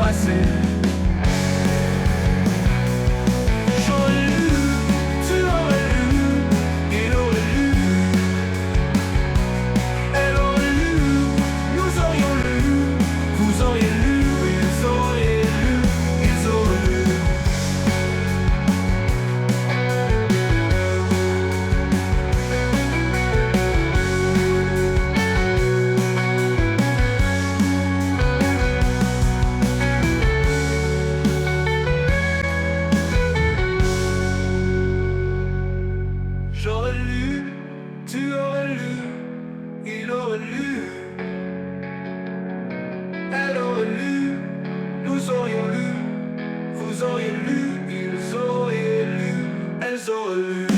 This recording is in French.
Passé. J'aurais lu, tu aurais lu, il aurait lu, elle aurait lu, nous aurions lu, vous auriez lu, ils auraient lu, ils auraient lu. J'aurais lu, tu aurais lu, il aurait lu, elle aurait lu, nous aurions lu, vous auriez lu, ils auraient lu, elles auraient lu.